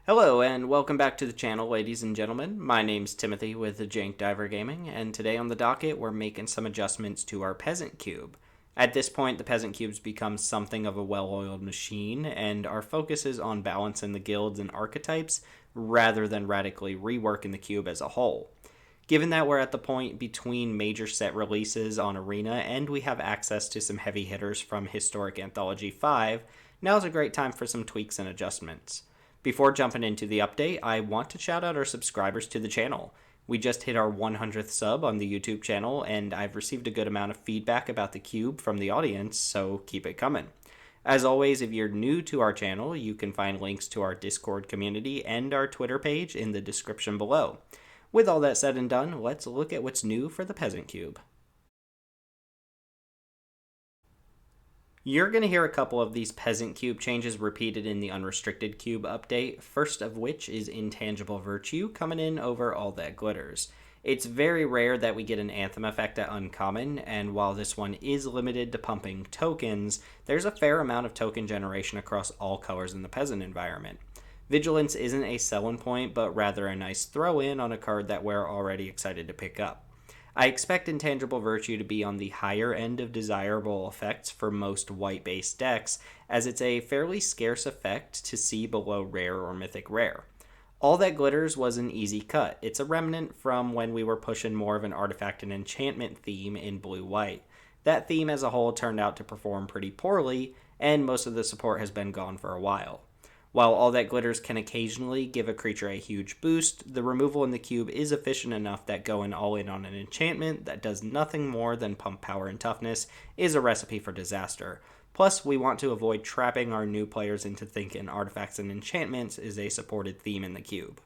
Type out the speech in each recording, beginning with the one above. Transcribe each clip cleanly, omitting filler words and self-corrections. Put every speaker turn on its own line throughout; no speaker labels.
Hello and welcome back to the channel, ladies and gentlemen. My name's Timothy with the Jank Diver Gaming, and today on the docket we're making some adjustments to our Peasant Cube. At this point, the Peasant Cube's become something of a well-oiled machine, and our focus is on balancing the guilds and archetypes rather than radically reworking the cube as a whole. Given that we're at the point between major set releases on Arena and we have access to some heavy hitters from Historic Anthology V, now's a great time for some tweaks and adjustments. Before jumping into the update, I want to shout out our subscribers to the channel. We just hit our 100th sub on the YouTube channel, and I've received a good amount of feedback about the cube from the audience, so keep it coming. As always, if you're new to our channel, you can find links to our Discord community and our Twitter page in the description below. With all that said and done, let's look at what's new for the Peasant Cube. You're going to hear a couple of these Peasant Cube changes repeated in the Unrestricted Cube update, first of which is Intangible Virtue coming in over All That Glitters. It's very rare that we get an Anthem effect at Uncommon, and while this one is limited to pumping tokens, there's a fair amount of token generation across all colors in the Peasant environment. Vigilance isn't a selling point, but rather a nice throw-in on a card that we're already excited to pick up. I expect Intangible Virtue to be on the higher end of desirable effects for most white-based decks, as it's a fairly scarce effect to see below rare or mythic rare. All That Glitters was an easy cut. It's a remnant from when we were pushing more of an artifact and enchantment theme in blue-white. That theme as a whole turned out to perform pretty poorly, and most of the support has been gone for a while. While All That Glitters can occasionally give a creature a huge boost, the removal in the cube is efficient enough that going all in on an enchantment that does nothing more than pump power and toughness is a recipe for disaster. Plus, we want to avoid trapping our new players into thinking artifacts and enchantments is a supported theme in the cube.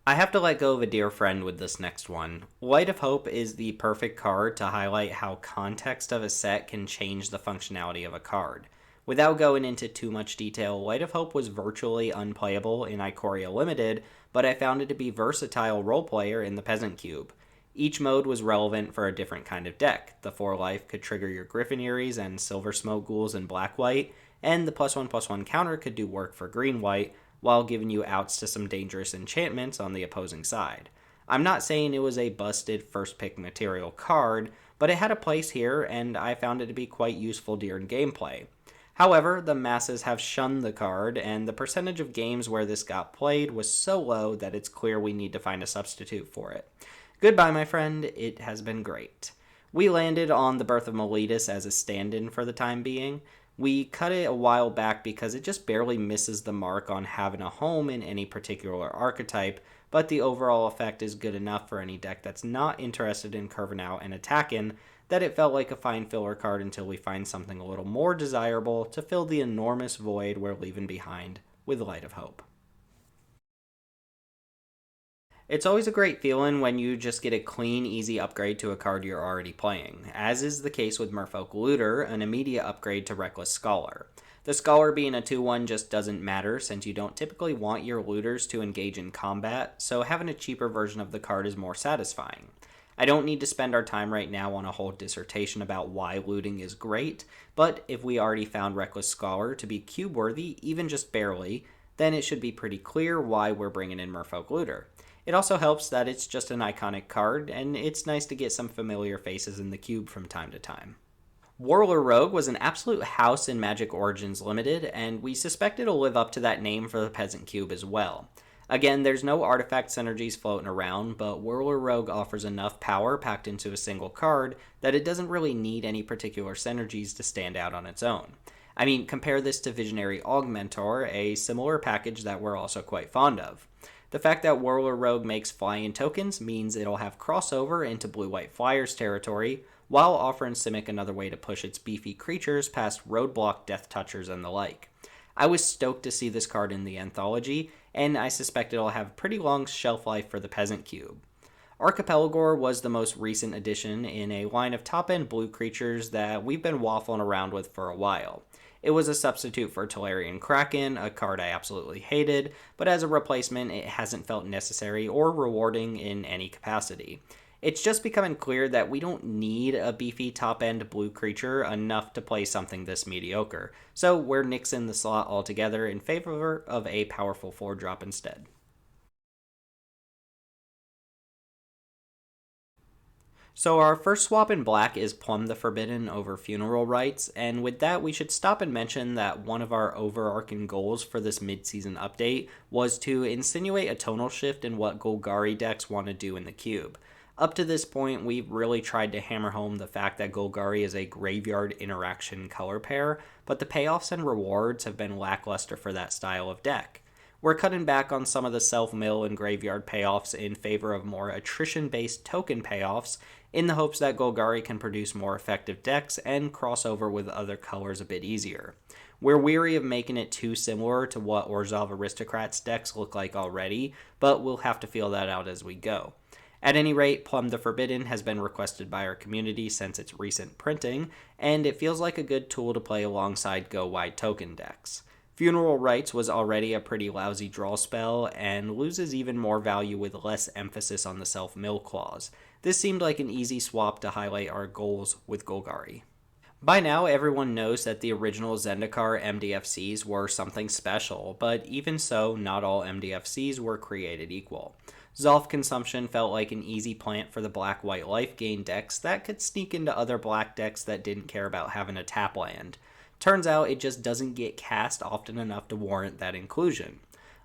I have to let go of a dear friend with this next one. Light of Hope is the perfect card to highlight how context of a set can change the functionality of a card. Without going into too much detail, Light of Hope was virtually unplayable in Ikoria Limited, but I found it to be versatile roleplayer in the Peasant Cube. Each mode was relevant for a different kind of deck. The 4-life could trigger your Griffin Eries and Silver Smoke Ghouls in black-white, and the +1/+1 counter could do work for green-white, while giving you outs to some dangerous enchantments on the opposing side. I'm not saying it was a busted first-pick material card, but it had a place here, and I found it to be quite useful during gameplay. However, the masses have shunned the card, and the percentage of games where this got played was so low that it's clear we need to find a substitute for it. Goodbye, my friend, it has been great. We landed on the Birth of Meletus as a stand-in for the time being. We cut it a while back because it just barely misses the mark on having a home in any particular archetype, but the overall effect is good enough for any deck that's not interested in curving out and attacking, that it felt like a fine filler card until we find something a little more desirable to fill the enormous void we're leaving behind with Light of Hope. It's always a great feeling when you just get a clean, easy upgrade to a card you're already playing, as is the case with Merfolk Looter, an immediate upgrade to Reckless Scholar. The Scholar being a 2-1 just doesn't matter since you don't typically want your looters to engage in combat, so having a cheaper version of the card is more satisfying. I don't need to spend our time right now on a whole dissertation about why looting is great, but if we already found Reckless Scholar to be cube-worthy, even just barely, then it should be pretty clear why we're bringing in Merfolk Looter. It also helps that it's just an iconic card, and it's nice to get some familiar faces in the cube from time to time. Warlord Rogue was an absolute house in Magic Origins Limited, and we suspect it'll live up to that name for the Peasant Cube as well. Again, there's no artifact synergies floating around, but Warlord Rogue offers enough power packed into a single card that it doesn't really need any particular synergies to stand out on its own. I mean, compare this to Visionary Augmentor, a similar package that we're also quite fond of. The fact that Warlord Rogue makes flying tokens means it'll have crossover into Blue-White Flyers territory, while offering Simic another way to push its beefy creatures past Roadblock Death Touchers and the like. I was stoked to see this card in the anthology, and I suspect it'll have a pretty long shelf life for the Peasant Cube. Archipelagor was the most recent addition in a line of top-end blue creatures that we've been waffling around with for a while. It was a substitute for Tolarian Kraken, a card I absolutely hated, but as a replacement it hasn't felt necessary or rewarding in any capacity. It's just becoming clear that we don't need a beefy top-end blue creature enough to play something this mediocre, so we're nixing the slot altogether in favor of a powerful 4-drop instead. So our first swap in black is Plumb the Forbidden over Funeral Rites, and with that we should stop and mention that one of our overarching goals for this mid-season update was to insinuate a tonal shift in what Golgari decks want to do in the cube. Up to this point, we've really tried to hammer home the fact that Golgari is a graveyard interaction color pair, but the payoffs and rewards have been lackluster for that style of deck. We're cutting back on some of the self-mill and graveyard payoffs in favor of more attrition-based token payoffs in the hopes that Golgari can produce more effective decks and cross over with other colors a bit easier. We're weary of making it too similar to what Orzhov Aristocrats decks look like already, but we'll have to feel that out as we go. At any rate, Plumb the Forbidden has been requested by our community since its recent printing, and it feels like a good tool to play alongside go-wide token decks. Funeral Rites was already a pretty lousy draw spell, and loses even more value with less emphasis on the self-mill clause. This seemed like an easy swap to highlight our goals with Golgari. By now, everyone knows that the original Zendikar MDFCs were something special, but even so, not all MDFCs were created equal. Zolf consumption felt like an easy plant for the black-white life gain decks that could sneak into other black decks that didn't care about having a tap land. Turns out it just doesn't get cast often enough to warrant that inclusion.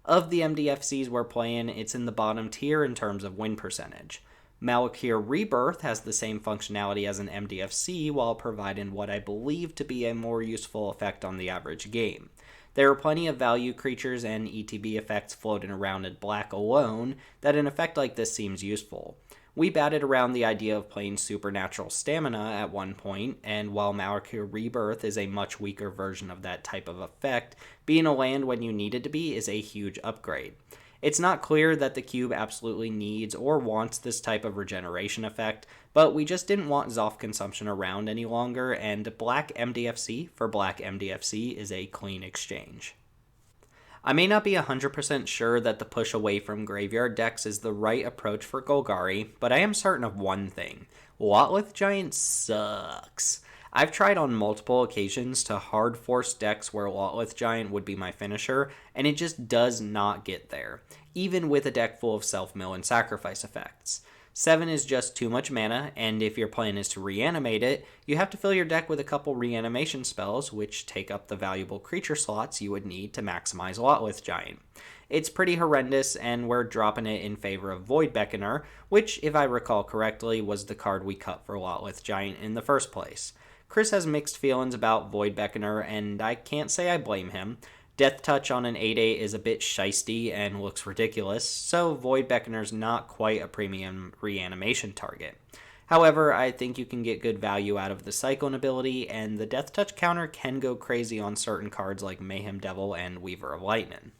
Of the MDFCs we're playing, it's in the bottom tier in terms of win percentage. Malakir Rebirth has the same functionality as an MDFC while providing what I believe to be a more useful effect on the average game. There are plenty of value creatures and ETB effects floating around in black alone that an effect like this seems useful. We batted around the idea of playing Supernatural Stamina at one point, and while Malakir Rebirth is a much weaker version of that type of effect, being a land when you need it to be is a huge upgrade. It's not clear that the cube absolutely needs or wants this type of regeneration effect, but we just didn't want Zoth consumption around any longer, and black MDFC for black MDFC is a clean exchange. I may not be 100% sure that the push away from graveyard decks is the right approach for Golgari, but I am certain of one thing. Lotleth Giant sucks. I've tried on multiple occasions to hard force decks where Lotleth Giant would be my finisher, and it just does not get there, even with a deck full of self-mill and sacrifice effects. 7 is just too much mana, and if your plan is to reanimate it, you have to fill your deck with a couple reanimation spells, which take up the valuable creature slots you would need to maximize Lotleth Giant. It's pretty horrendous, and we're dropping it in favor of Void Beckoner, which, if I recall correctly, was the card we cut for Lotleth Giant in the first place. Chris has mixed feelings about Void Beckoner, and I can't say I blame him. Death Touch on an 8/8 is a bit shisty and looks ridiculous, so Void Beckoner's not quite a premium reanimation target. However, I think you can get good value out of the Cyclone ability, and the Death Touch counter can go crazy on certain cards like Mayhem Devil and Weaver of Lightning.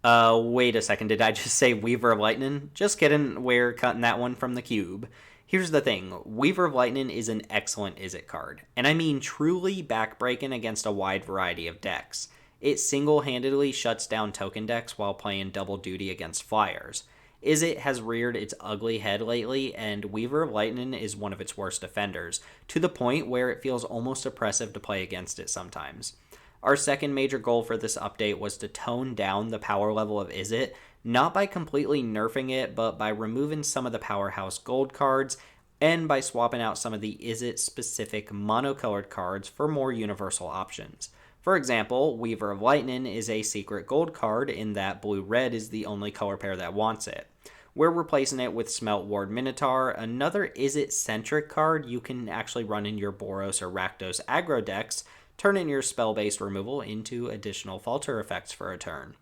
Wait a second, did I just say Weaver of Lightning? Just kidding, we're cutting that one from the cube. Here's the thing, Weaver of Lightning is an excellent Izzet card, and I mean truly backbreaking against a wide variety of decks. It single-handedly shuts down token decks while playing double duty against flyers. Izzet has reared its ugly head lately, and Weaver of Lightning is one of its worst defenders, to the point where it feels almost oppressive to play against it sometimes. Our second major goal for this update was to tone down the power level of Izzet, not by completely nerfing it, but by removing some of the powerhouse gold cards, and by swapping out some of the Izzet-specific monocolored cards for more universal options. For example, Weaver of Lightning is a secret gold card in that blue-red is the only color pair that wants it. We're replacing it with Smelt Ward Minotaur, another Izzet-centric card you can actually run in your Boros or Rakdos aggro decks, turning your spell-based removal into additional falter effects for a turn.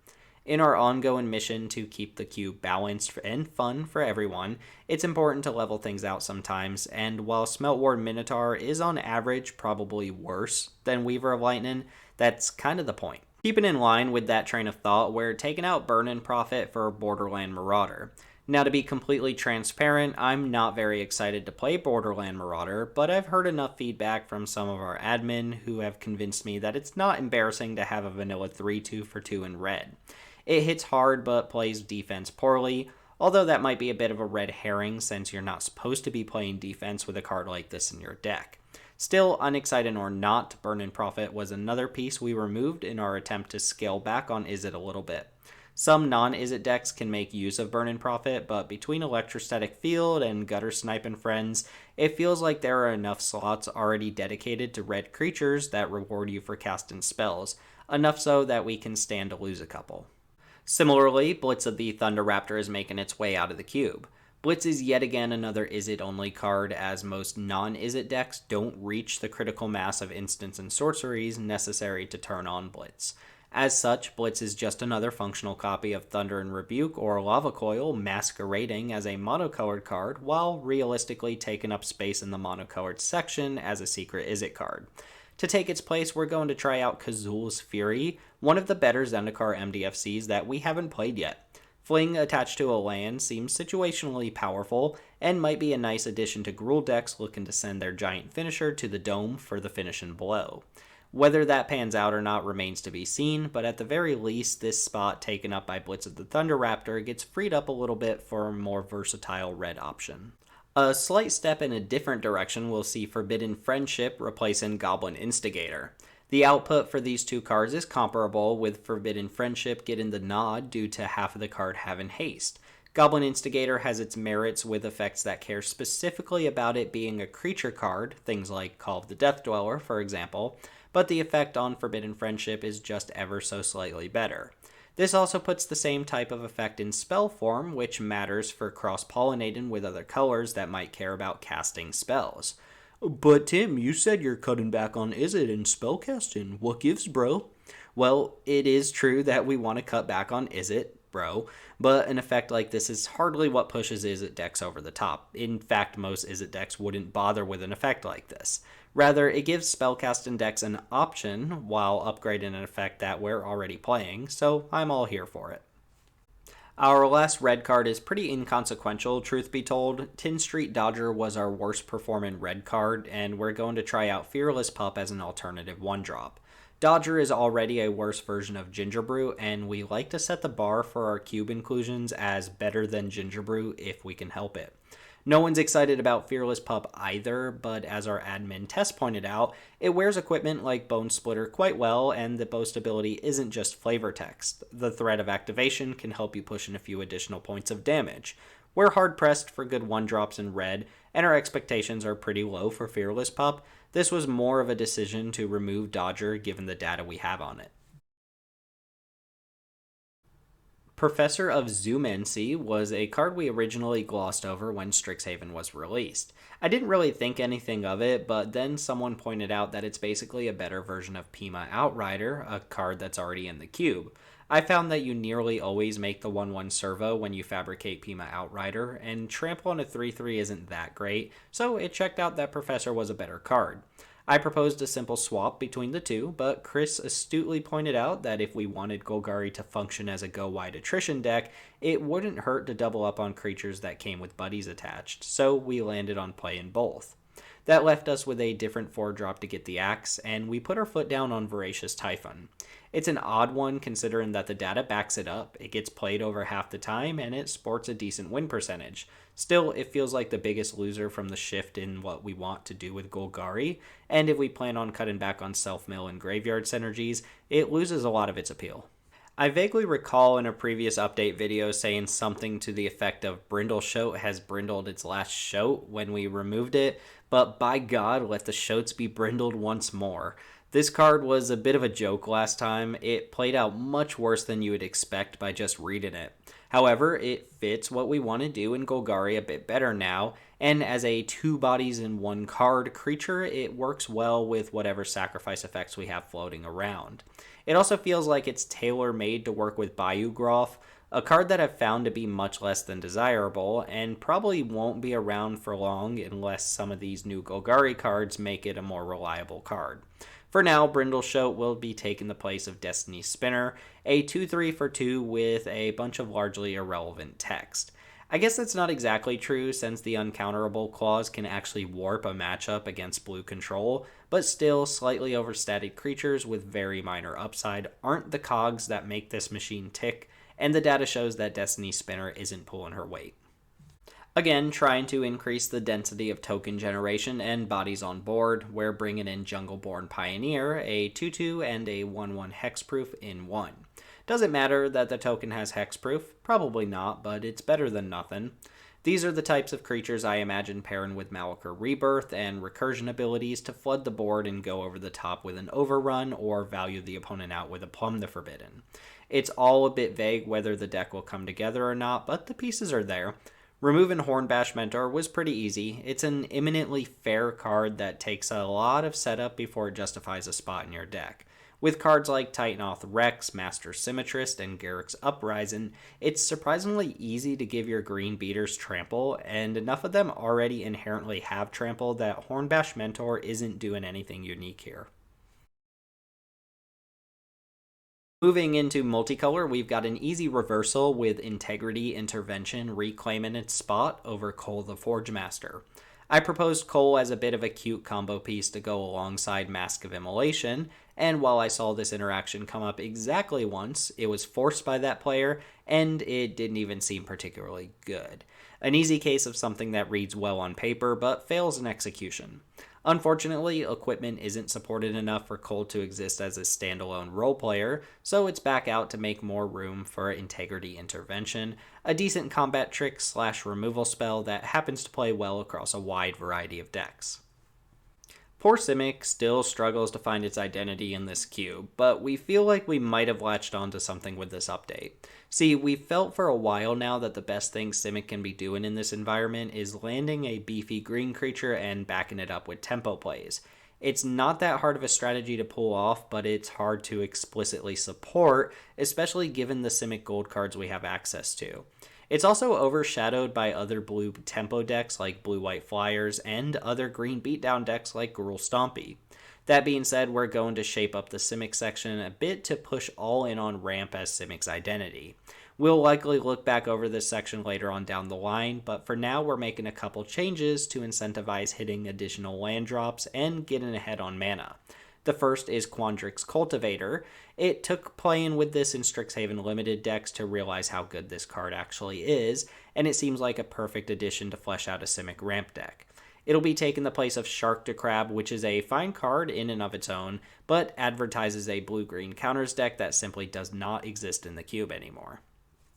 In our ongoing mission to keep the cube balanced and fun for everyone, it's important to level things out sometimes, and while Smelt Ward Minotaur is on average probably worse than Weaver of Lightning, that's kind of the point. Keeping in line with that train of thought, we're taking out Burn-in Profit for Borderland Marauder. Now, to be completely transparent, I'm not very excited to play Borderland Marauder, but I've heard enough feedback from some of our admin who have convinced me that it's not embarrassing to have a vanilla 3/2 for 2 in red. It hits hard but plays defense poorly. although that might be a bit of a red herring since you're not supposed to be playing defense with a card like this in your deck. Still, unexcited or not, Burn and Profit was another piece we removed in our attempt to scale back on Izzet a little bit. Some non-Izzet decks can make use of Burn and Profit, but between Electrostatic Field and Gutter Snipe and Friends, it feels like there are enough slots already dedicated to red creatures that reward you for casting spells, enough so that we can stand to lose a couple. Similarly, Blitz of the Thunder Raptor is making its way out of the cube. Blitz is yet again another Izzet only card, as most non-Izzet decks don't reach the critical mass of instants and sorceries necessary to turn on Blitz. As such, Blitz is just another functional copy of Thunder and Rebuke or Lava Coil masquerading as a monocolored card while realistically taking up space in the monocolored section as a secret Izzet card. To take its place, we're going to try out Kazul's Fury, one of the better Zendikar MDFCs that we haven't played yet. Fling attached to a land seems situationally powerful and might be a nice addition to Gruul decks looking to send their giant finisher to the dome for the finishing blow. Whether that pans out or not remains to be seen, but at the very least, this spot taken up by Blitz of the Thunder Raptor gets freed up a little bit for a more versatile red option. A slight step in a different direction will see Forbidden Friendship replacing Goblin Instigator. The output for these two cards is comparable, with Forbidden Friendship getting the nod due to half of the card having haste. Goblin Instigator has its merits with effects that care specifically about it being a creature card, things like Call of the Death Dweller, for example, but the effect on Forbidden Friendship is just ever so slightly better. This also puts the same type of effect in spell form, which matters for cross-pollinating with other colors that might care about casting spells. But Tim, you said you're cutting back on Izzet and spellcasting. What gives, bro? Well, it is true that we want to cut back on Izzet, bro, but an effect like this is hardly what pushes Izzet decks over the top. In fact, most Izzet decks wouldn't bother with an effect like this. Rather, it gives spellcasting decks an option while upgrading an effect that we're already playing, so I'm all here for it. Our last red card is pretty inconsequential, truth be told. Tin Street Dodger was our worst performing red card, and we're going to try out Fearless Pup as an alternative 1-drop. Dodger is already a worse version of Gingerbrew, and we like to set the bar for our cube inclusions as better than Gingerbrew if we can help it. No one's excited about Fearless Pup either, but as our admin Tess pointed out, it wears equipment like Bone Splitter quite well, and the boast ability isn't just flavor text. The threat of activation can help you push in a few additional points of damage. We're hard-pressed for good 1-drops in red, and our expectations are pretty low for Fearless Pup. This was more of a decision to remove Dodger given the data we have on it. Professor of Zoomancy was a card we originally glossed over when Strixhaven was released. I didn't really think anything of it, but then someone pointed out that it's basically a better version of Pima Outrider, a card that's already in the cube. I found that you nearly always make the 1/1 servo when you fabricate Pima Outrider, and Trample on a 3/3 isn't that great, so it checked out that Professor was a better card. I proposed a simple swap between the two, but Chris astutely pointed out that if we wanted Golgari to function as a go-wide attrition deck, it wouldn't hurt to double up on creatures that came with buddies attached, so we landed on playing both. That left us with a different 4-drop to get the axe, and we put our foot down on Voracious Typhon. It's an odd one considering that the data backs it up, it gets played over half the time, and it sports a decent win percentage. Still, it feels like the biggest loser from the shift in what we want to do with Golgari, and if we plan on cutting back on self-mill and graveyard synergies, it loses a lot of its appeal. I vaguely recall in a previous update video saying something to the effect of Brindleshote has brindled its last shote when we removed it, but by God, let the shotes be brindled once more. This card was a bit of a joke last time. It played out much worse than you would expect by just reading it. However, it fits what we want to do in Golgari a bit better now, and as a 2 bodies in 1 card creature, it works well with whatever sacrifice effects we have floating around. It also feels like it's tailor-made to work with Bayou Groff, a card that I've found to be much less than desirable, and probably won't be around for long unless some of these new Golgari cards make it a more reliable card. For now, Brindleshote will be taking the place of Destiny's Spinner, a 2/3 for 2 with a bunch of largely irrelevant text. I guess that's not exactly true since the uncounterable clause can actually warp a matchup against blue control, but still slightly overstated creatures with very minor upside aren't the cogs that make this machine tick, and the data shows that Destiny's Spinner isn't pulling her weight. Again, trying to increase the density of token generation and bodies on board, we're bringing in Jungleborn Pioneer, a 2/2 and a 1/1 hexproof in 1. Does it matter that the token has hexproof? Probably not, but it's better than nothing. These are the types of creatures I imagine pairing with Malakir Rebirth and recursion abilities to flood the board and go over the top with an overrun or value the opponent out with a Plumb the Forbidden. It's all a bit vague whether the deck will come together or not, but the pieces are there. Removing Hornbash Mentor was pretty easy. It's an eminently fair card that takes a lot of setup before it justifies a spot in your deck. With cards like Titanoth Rex, Master Symmetrist, and Garruk's Uprising, it's surprisingly easy to give your green beaters trample, and enough of them already inherently have trample that Hornbash Mentor isn't doing anything unique here. Moving into multicolor, we've got an easy reversal with Integrity Intervention reclaiming its spot over Cole the Forge Master. I proposed Cole as a bit of a cute combo piece to go alongside Mask of Immolation, and while I saw this interaction come up exactly once, it was forced by that player, and it didn't even seem particularly good. An easy case of something that reads well on paper, but fails in execution. Unfortunately, equipment isn't supported enough for Cole to exist as a standalone role player, so it's back out to make more room for Integrity Intervention, a decent combat trick / removal spell that happens to play well across a wide variety of decks. Poor Simic still struggles to find its identity in this cube, but we feel like we might have latched onto something with this update. See, we've felt for a while now that the best thing Simic can be doing in this environment is landing a beefy green creature and backing it up with tempo plays. It's not that hard of a strategy to pull off, but it's hard to explicitly support, especially given the Simic gold cards we have access to. It's also overshadowed by other blue tempo decks like Blue-White Flyers and other green beatdown decks like Gruul Stompy. That being said, we're going to shape up the Simic section a bit to push all in on ramp as Simic's identity. We'll likely look back over this section later on down the line, but for now we're making a couple changes to incentivize hitting additional land drops and getting ahead on mana. The first is Quandrix's Cultivator. It took playing with this in Strixhaven Limited decks to realize how good this card actually is, and it seems like a perfect addition to flesh out a Simic ramp deck. It'll be taking the place of Shark to Crab, which is a fine card in and of its own, but advertises a blue-green counters deck that simply does not exist in the cube anymore.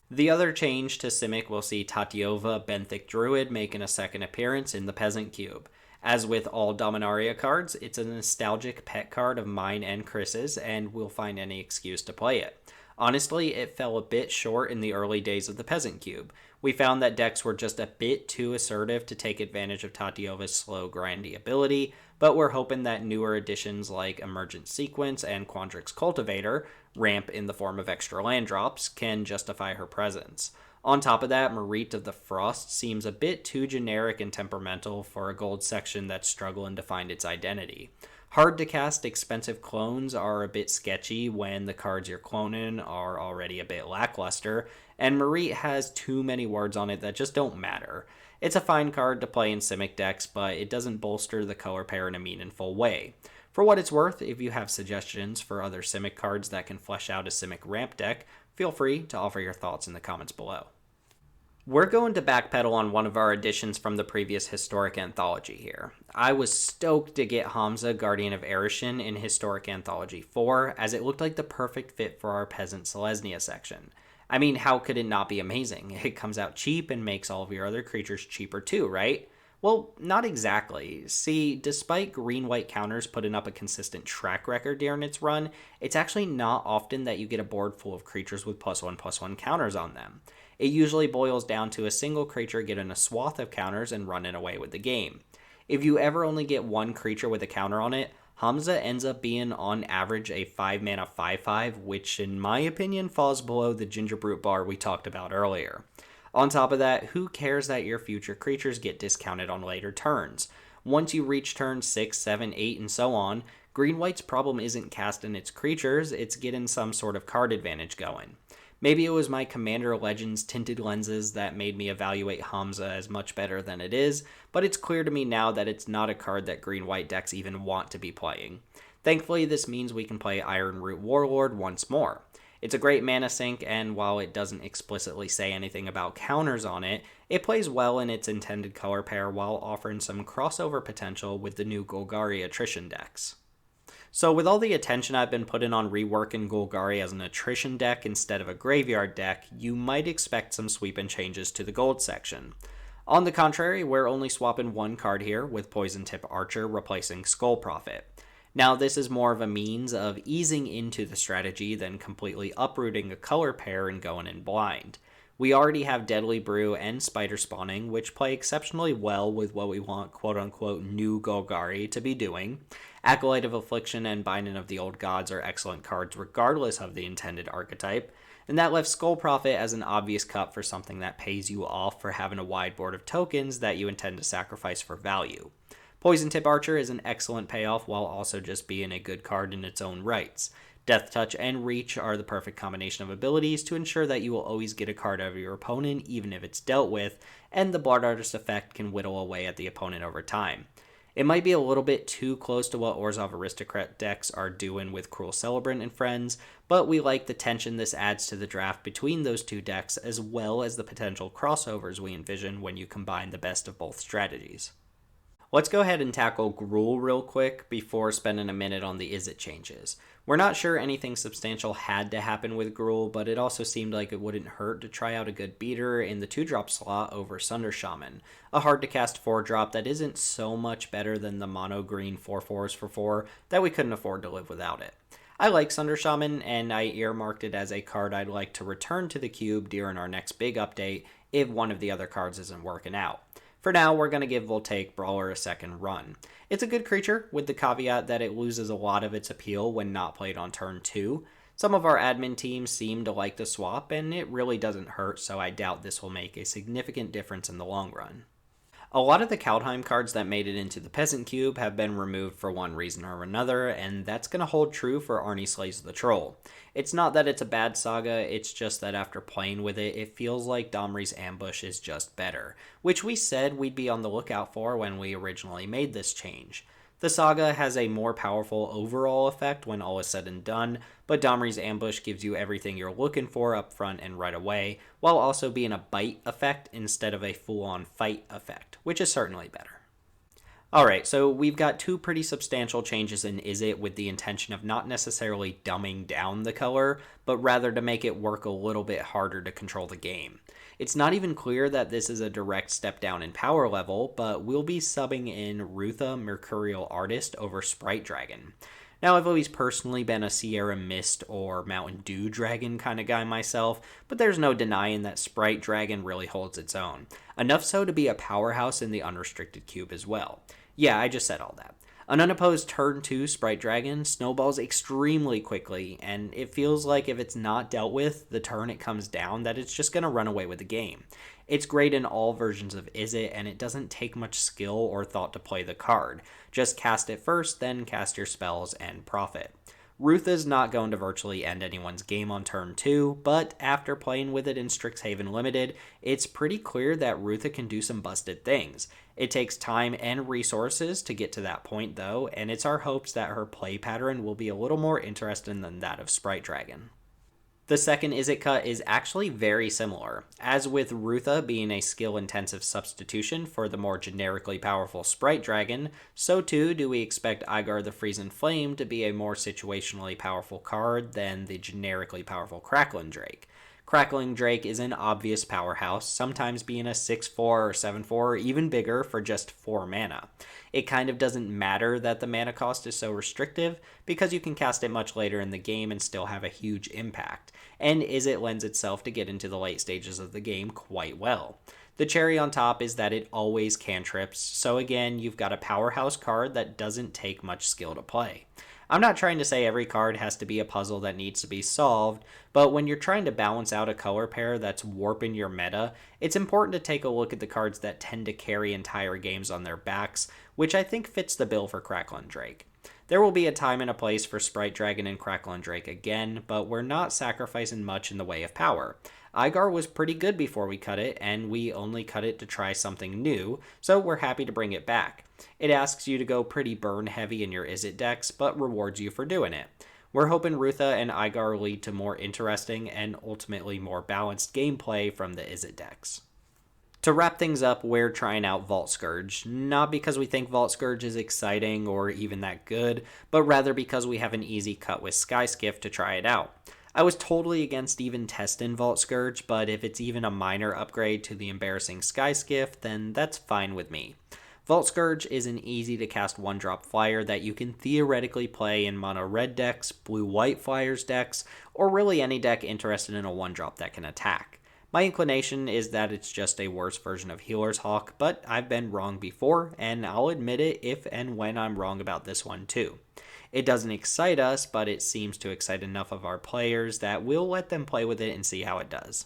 The other change to Simic will see Tatyova Benthic Druid making a second appearance in the Peasant Cube. As with all Dominaria cards, it's a nostalgic pet card of mine and Chris's, and we'll find any excuse to play it. Honestly, it fell a bit short in the early days of the Peasant Cube. We found that decks were just a bit too assertive to take advantage of Tatyova's slow, grindy ability, but we're hoping that newer additions like Emergent Sequence and Quandrix's Cultivator, ramp in the form of extra land drops, can justify her presence. On top of that, Marit of the Frost seems a bit too generic and temperamental for a gold section that's struggling to find its identity. Hard to cast expensive clones are a bit sketchy when the cards you're cloning are already a bit lackluster, and Marit has too many words on it that just don't matter. It's a fine card to play in Simic decks, but it doesn't bolster the color pair in a meaningful way. For what it's worth, if you have suggestions for other Simic cards that can flesh out a Simic ramp deck, feel free to offer your thoughts in the comments below. We're going to backpedal on one of our additions from the previous Historic Anthology here. I was stoked to get Hamza, Guardian of Erishin in Historic Anthology 4, as it looked like the perfect fit for our Peasant Selesnya section. I mean, how could it not be amazing? It comes out cheap and makes all of your other creatures cheaper too, right? Well, not exactly. See, despite green-white counters putting up a consistent track record during its run, it's actually not often that you get a board full of creatures with +1/+1 counters on them. It usually boils down to a single creature getting a swath of counters and running away with the game. If you ever only get one creature with a counter on it, Hamza ends up being on average a 5-mana 5/5, which in my opinion falls below the Gingerbrute bar we talked about earlier. On top of that, who cares that your future creatures get discounted on later turns? Once you reach turn 6, 7, 8, and so on, Green-White's problem isn't casting its creatures, it's getting some sort of card advantage going. Maybe it was my Commander Legends tinted lenses that made me evaluate Hamza as much better than it is, but it's clear to me now that it's not a card that green-white decks even want to be playing. Thankfully, this means we can play Ironroot Warlord once more. It's a great mana sink, and while it doesn't explicitly say anything about counters on it, it plays well in its intended color pair while offering some crossover potential with the new Golgari attrition decks. So with all the attention I've been putting on reworking Golgari as an attrition deck instead of a graveyard deck, you might expect some sweeping changes to the gold section. On the contrary, we're only swapping one card here, with Poison Tip Archer replacing Skull Prophet. Now, this is more of a means of easing into the strategy than completely uprooting a color pair and going in blind. We already have Deadly Brew and Spider Spawning, which play exceptionally well with what we want quote-unquote new Golgari to be doing. Acolyte of Affliction and Binding of the Old Gods are excellent cards regardless of the intended archetype, and that left Skull Prophet as an obvious cut for something that pays you off for having a wide board of tokens that you intend to sacrifice for value. Poison Tip Archer is an excellent payoff while also just being a good card in its own rights. Death Touch and Reach are the perfect combination of abilities to ensure that you will always get a card out of your opponent even if it's dealt with, and the Blood Artist effect can whittle away at the opponent over time. It might be a little bit too close to what Orzhov Aristocrat decks are doing with Cruel Celebrant and friends, but we like the tension this adds to the draft between those two decks as well as the potential crossovers we envision when you combine the best of both strategies. Let's go ahead and tackle Gruul real quick before spending a minute on the Izzet changes. We're not sure anything substantial had to happen with Gruul, but it also seemed like it wouldn't hurt to try out a good beater in the 2-drop slot over Sunder Shaman, a hard-to-cast 4-drop that isn't so much better than the mono-green 4/4s for 4 that we couldn't afford to live without it. I like Sunder Shaman, and I earmarked it as a card I'd like to return to the cube during our next big update if one of the other cards isn't working out. For now, we're going to give Voltaic Brawler a second run. It's a good creature, with the caveat that it loses a lot of its appeal when not played on turn 2. Some of our admin teams seem to like the swap, and it really doesn't hurt, so I doubt this will make a significant difference in the long run. A lot of the Kaldheim cards that made it into the Peasant Cube have been removed for one reason or another, and that's going to hold true for Arnie Slays the Troll. It's not that it's a bad saga, it's just that after playing with it, it feels like Domri's Ambush is just better, which we said we'd be on the lookout for when we originally made this change. The saga has a more powerful overall effect when all is said and done, but Domri's Ambush gives you everything you're looking for up front and right away, while also being a bite effect instead of a full-on fight effect, which is certainly better. Alright, so we've got two pretty substantial changes in Izzet with the intention of not necessarily dumbing down the color, but rather to make it work a little bit harder to control the game. It's not even clear that this is a direct step down in power level, but we'll be subbing in Rutha Mercurial Artist over Sprite Dragon. Now, I've always personally been a Sierra Mist or Mountain Dew Dragon kind of guy myself, but there's no denying that Sprite Dragon really holds its own. Enough so to be a powerhouse in the unrestricted cube as well. Yeah, I just said all that. An unopposed turn 2 Sprite Dragon snowballs extremely quickly, and it feels like if it's not dealt with the turn it comes down, that it's just going to run away with the game. It's great in all versions of Izzet, and it doesn't take much skill or thought to play the card. Just cast it first, then cast your spells and profit. Rutha's not going to virtually end anyone's game on turn 2, but after playing with it in Strixhaven Limited, it's pretty clear that Rutha can do some busted things. It takes time and resources to get to that point though, and it's our hopes that her play pattern will be a little more interesting than that of Sprite Dragon. The second Izzet cut is actually very similar. As with Rutha being a skill-intensive substitution for the more generically powerful Sprite Dragon, so too do we expect Igar the Freezing Flame to be a more situationally powerful card than the generically powerful Crackling Drake. Crackling Drake is an obvious powerhouse, sometimes being a 6/4 or 7/4 or even bigger for just 4 mana. It kind of doesn't matter that the mana cost is so restrictive, because you can cast it much later in the game and still have a huge impact, and Izzet lends itself to get into the late stages of the game quite well. The cherry on top is that it always cantrips, so again, you've got a powerhouse card that doesn't take much skill to play. I'm not trying to say every card has to be a puzzle that needs to be solved, but when you're trying to balance out a color pair that's warping your meta, it's important to take a look at the cards that tend to carry entire games on their backs, which I think fits the bill for Crackling Drake. There will be a time and a place for Sprite Dragon and Crackling Drake again, but we're not sacrificing much in the way of power. Igar was pretty good before we cut it, and we only cut it to try something new, so we're happy to bring it back. It asks you to go pretty burn heavy in your Izzet decks, but rewards you for doing it. We're hoping Rutha and Igar lead to more interesting and ultimately more balanced gameplay from the Izzet decks. To wrap things up, we're trying out Vault Scourge, not because we think Vault Scourge is exciting or even that good, but rather because we have an easy cut with Skyskiff to try it out. I was totally against even testing Vault Scourge, but if it's even a minor upgrade to the embarrassing Skyskiff, then that's fine with me. Vault Scourge is an easy to cast 1-drop flyer that you can theoretically play in mono red decks, blue-white flyers decks, or really any deck interested in a 1-drop that can attack. My inclination is that it's just a worse version of Healer's Hawk, but I've been wrong before, and I'll admit it if and when I'm wrong about this one too. It doesn't excite us, but it seems to excite enough of our players that we'll let them play with it and see how it does.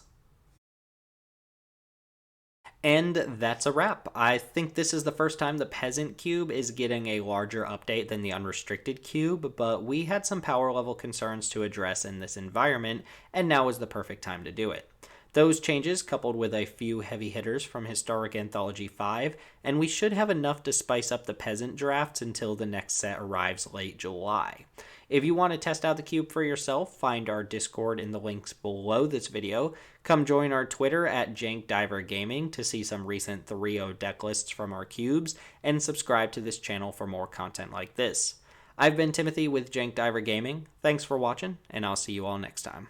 And that's a wrap. I think this is the first time the Peasant Cube is getting a larger update than the Unrestricted Cube, but we had some power level concerns to address in this environment, and now is the perfect time to do it. Those changes, coupled with a few heavy hitters from Historic Anthology V, and we should have enough to spice up the Peasant drafts until the next set arrives late July. If you want to test out the cube for yourself, find our Discord in the links below this video. Come join our Twitter at JankDiverGaming to see some recent 3.0 deck lists from our cubes, and subscribe to this channel for more content like this. I've been Timothy with Jank Diver Gaming. Thanks for watching, and I'll see you all next time.